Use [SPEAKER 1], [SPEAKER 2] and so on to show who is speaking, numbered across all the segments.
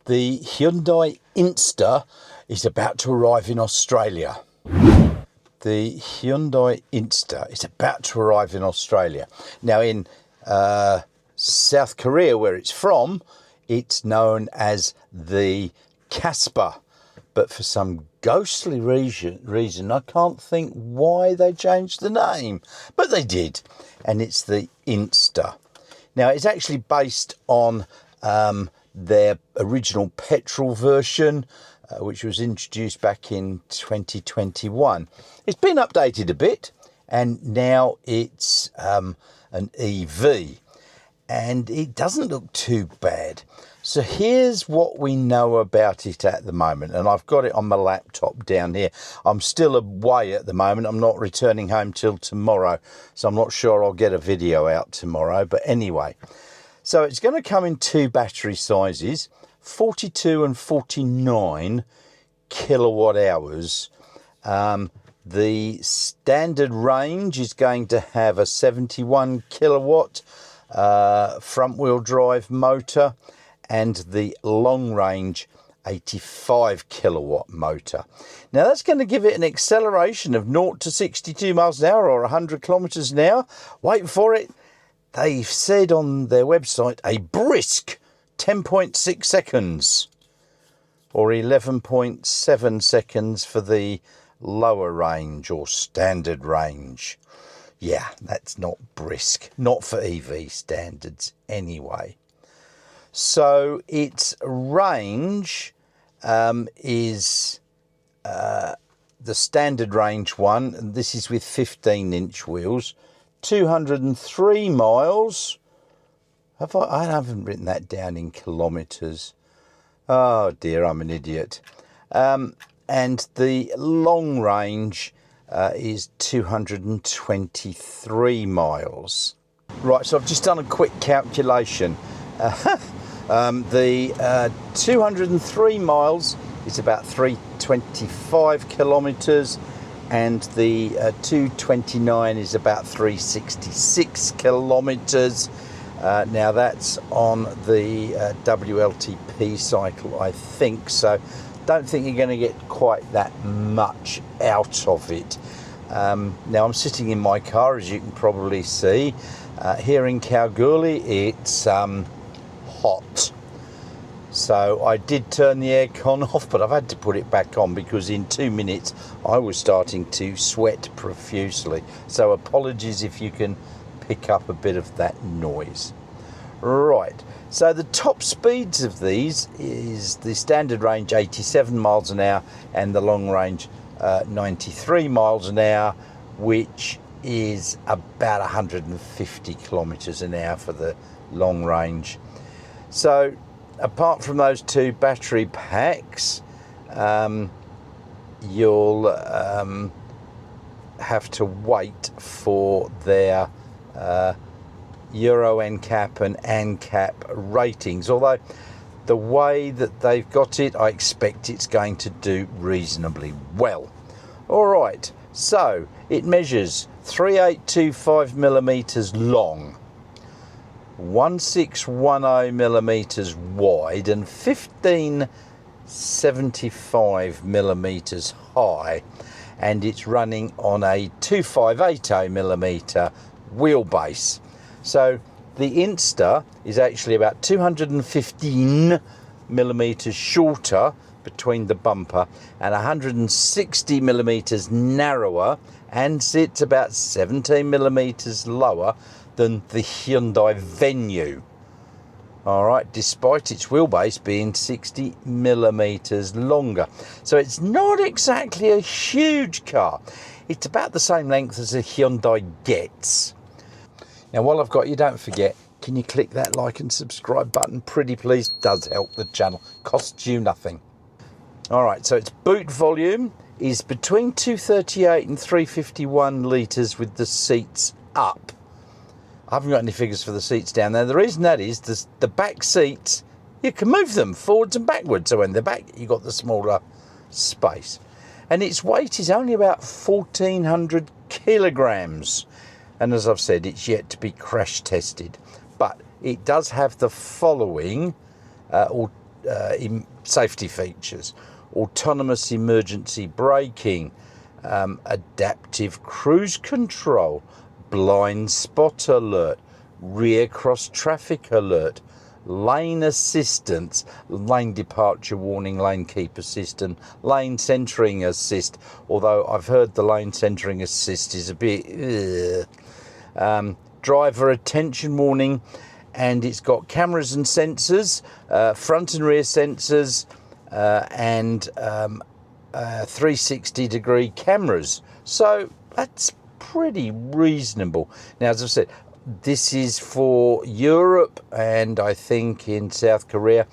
[SPEAKER 1] The Hyundai Inster is about to arrive in Australia. The Hyundai Inster is about to arrive in Australia. Now in South Korea, where it's from, it's known as the Casper. But for some ghostly reason, I can't think why they changed the name. But they did. And it's the Inster. Now, it's actually based on their original petrol version, which was introduced back in 2021. It's been updated a bit, and now it's an EV. And it doesn't look too bad. So here's what we know about it at the moment, and I've got it on my laptop down here. I'm still away at the moment. I'm not returning home till tomorrow, so I'm not sure I'll get a video out tomorrow. But anyway, so it's going to come in two battery sizes, 42 and 49 kilowatt hours. The standard range is going to have a 71 kilowatt front wheel drive motor, and the long range 85 kilowatt motor. Now that's going to give it an acceleration of 0 to 62 miles an hour or 100 kilometers an hour. Wait for it. They've said on their website a brisk 10.6 seconds or 11.7 seconds for the lower range or standard range. Yeah, that's not brisk, not for EV standards anyway. So its range is the standard range one, and this is with 15-inch wheels, 203 miles. I haven't written that down in kilometres. Oh dear, I'm an idiot. And the long range is 223 miles. Right, so I've just done a quick calculation. The 203 miles is about 325 kilometres, and the 229 is about 366 kilometres. Now that's on the WLTP cycle, I think, so don't think you're going to get quite that much out of it. Now I'm sitting in my car, as you can probably see. Here in Kalgoorlie, it's hot. So I did turn the aircon off, but I've had to put it back on because in 2 minutes I was starting to sweat profusely. So apologies if you can pick up a bit of that noise. Right, so the top speeds of these is the standard range 87 miles an hour and the long range 93 miles an hour, which is about 150 kilometers an hour for the long range. So apart from those two battery packs, you'll have to wait for their Euro NCAP and ANCAP ratings, although the way that they've got it, I expect it's going to do reasonably well. All right, so it measures 3825 millimeters long, 1610 millimeters wide, and 1575 millimeters high, and it's running on a 2580 millimeter wheelbase. So the Inster is actually about 215 millimeters shorter between the bumper and 160 millimeters narrower, and sits about 17 millimeters lower than the Hyundai Venue. All right, despite its wheelbase being 60 millimeters longer. So it's not exactly a huge car. It's about the same length as a Hyundai Getz. Now, while I've got you, don't forget, can you click that like and subscribe button? Pretty please, does help the channel. Costs you nothing. All right, so its boot volume is between 238 and 351 litres with the seats up. I haven't got any figures for the seats down there. The reason that is the back seats, you can move them forwards and backwards. So when they're back, you've got the smaller space. And its weight is only about 1,400 kilograms. And as I've said, it's yet to be crash tested. But it does have the following safety features: autonomous emergency braking, adaptive cruise control, blind spot alert, rear cross traffic alert, lane assistance, lane departure warning, lane keep assistant, lane centering assist, although I've heard the lane centering assist is a bit driver attention warning, and it's got cameras and sensors, front and rear sensors, and 360 degree cameras. So that's pretty reasonable. Now, as I said, this is for Europe and I think in South Korea.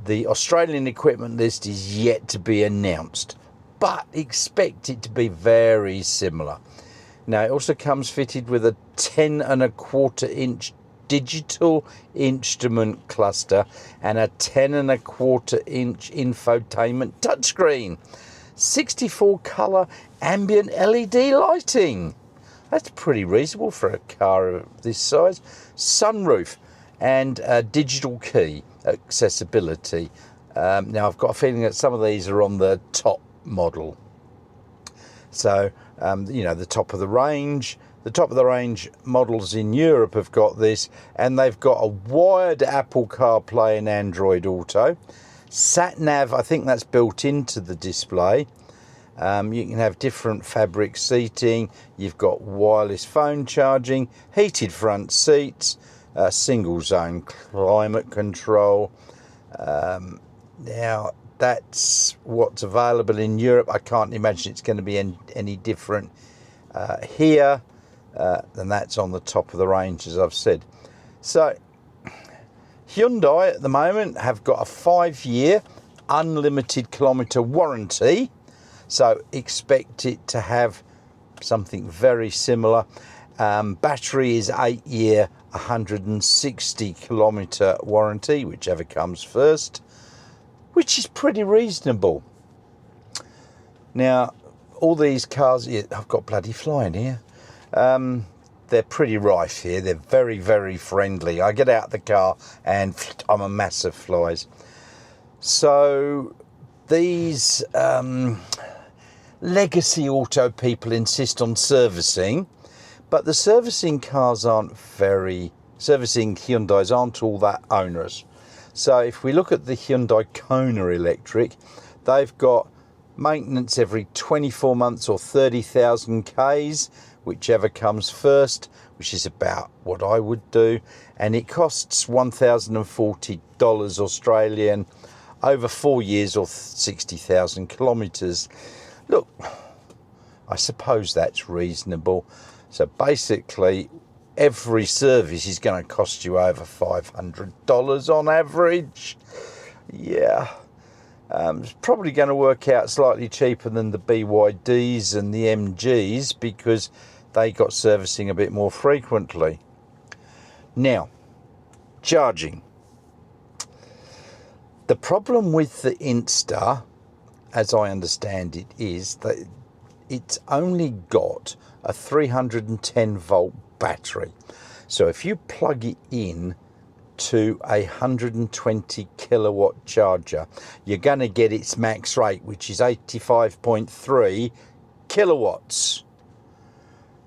[SPEAKER 1] The Australian equipment list is yet to be announced, but expect it to be very similar. Now, it also comes fitted with a 10.25-inch digital instrument cluster and a 10.25-inch infotainment touchscreen, 64 colour ambient LED lighting. That's pretty reasonable for a car of this size. Sunroof and digital key accessibility. Now, I've got a feeling that some of these are on the top model. So, the top of the range. The top of the range models in Europe have got this, and they've got a wired Apple CarPlay and Android Auto. Sat nav, I think that's built into the display. You can have different fabric seating. You've got wireless phone charging, heated front seats, single zone climate control. Now, that's what's available in Europe. I can't imagine it's going to be any different here. And that's on the top of the range, as I've said. So Hyundai at the moment have got a 5-year unlimited kilometre warranty, so expect it to have something very similar. Battery is 8-year 160 kilometre warranty, whichever comes first, which is pretty reasonable. Now, all these cars, I've got bloody flying here. They're pretty rife here. They're very, very friendly. I get out the car and I'm a mass of flies. So these legacy auto people insist on servicing, but the servicing Hyundais aren't all that onerous. So if we look at the Hyundai Kona Electric, they've got maintenance every 24 months or 30,000 Ks, whichever comes first, which is about what I would do, and it costs $1,040 Australian over 4 years or 60,000 kilometres. Look, I suppose that's reasonable. So basically, every service is going to cost you over $500 on average. Yeah. It's probably going to work out slightly cheaper than the BYDs and the MGs because they got servicing a bit more frequently. Now, charging. The problem with the Inster, as I understand it, is that it's only got a 310 volt battery. So if you plug it in to a 120 kilowatt charger, you're going to get its max rate, which is 85.3 kilowatts.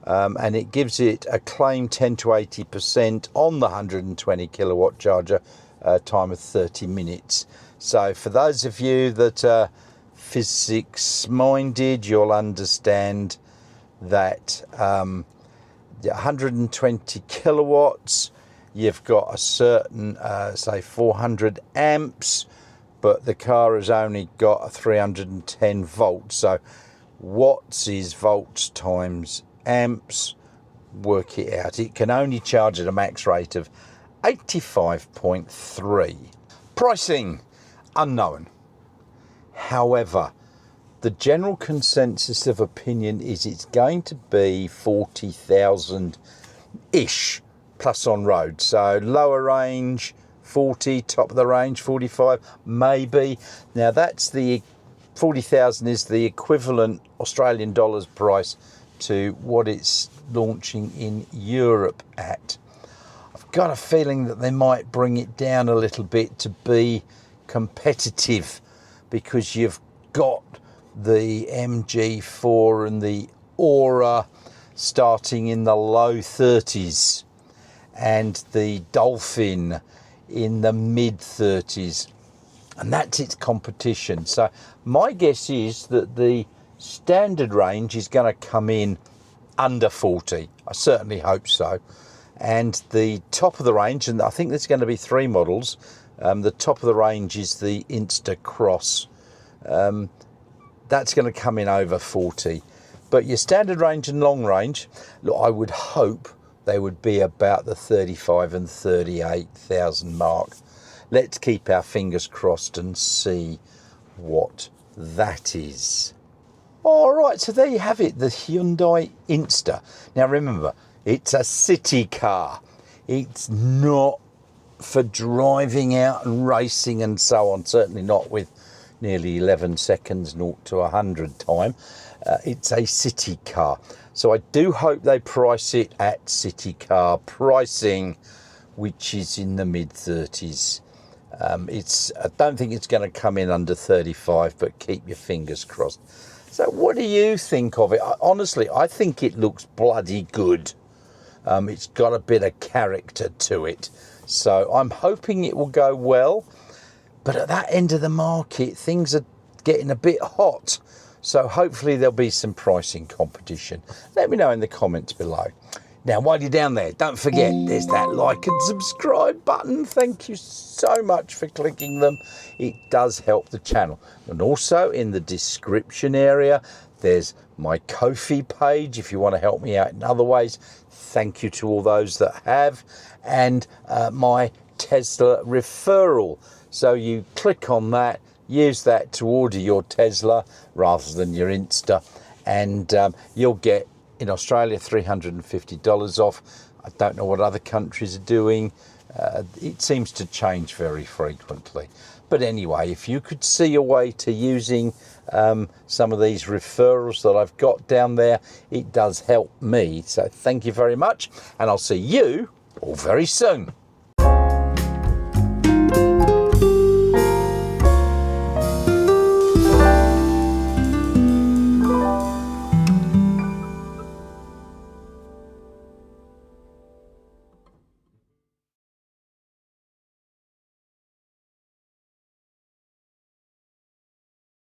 [SPEAKER 1] And it gives it a claim 10 to 80% on the 120 kilowatt charger, time of 30 minutes. So for those of you that are physics minded, you'll understand that 120 kilowatts, you've got a certain, say 400 amps, but the car has only got a 310 volts. So watts is volts times amps, work it out. It can only charge at a max rate of 85.3. Pricing, unknown. However, the general consensus of opinion is it's going to be 40,000-ish plus on road. So lower range 40, top of the range 45, maybe. Now that's the 40,000 is the equivalent Australian dollars price to what it's launching in Europe at. I've got a feeling that they might bring it down a little bit to be competitive because you've got the MG4 and the Aura starting in the low 30s and the Dolphin in the mid 30s, and that's its competition. So my guess is that the standard range is going to come in under 40. I certainly hope so. And the top of the range, and I think there's going to be 3 models, the top of the range is the Inster Cross. That's going to come in over 40. But your standard range and long range, look, I would hope they would be about the 35 and 38,000 mark. Let's keep our fingers crossed and see what that is. All right, so there you have it, the Hyundai Inster. Now remember, it's a city car. It's not for driving out and racing and so on, certainly not with nearly 11 seconds 0 to 100 time. It's a city car. So I do hope they price it at city car pricing, which is in the mid 30s. I don't think it's going to come in under 35, but keep your fingers crossed. So what do you think of it? Honestly, I think it looks bloody good. It's got a bit of character to it. So I'm hoping it will go well. But at that end of the market, things are getting a bit hot. So hopefully there'll be some pricing competition. Let me know in the comments below. Now, while you're down there, don't forget, there's that like and subscribe button. Thank you so much for clicking them. It does help the channel. And also in the description area, there's my Ko-fi page if you want to help me out in other ways. Thank you to all those that have. And my Tesla referral. So you click on that, use that to order your Tesla rather than your Insta, and you'll get, in Australia, $350 off. I don't know what other countries are doing. It seems to change very frequently. But anyway, if you could see a way to using some of these referrals that I've got down there, it does help me. So thank you very much, and I'll see you all very soon.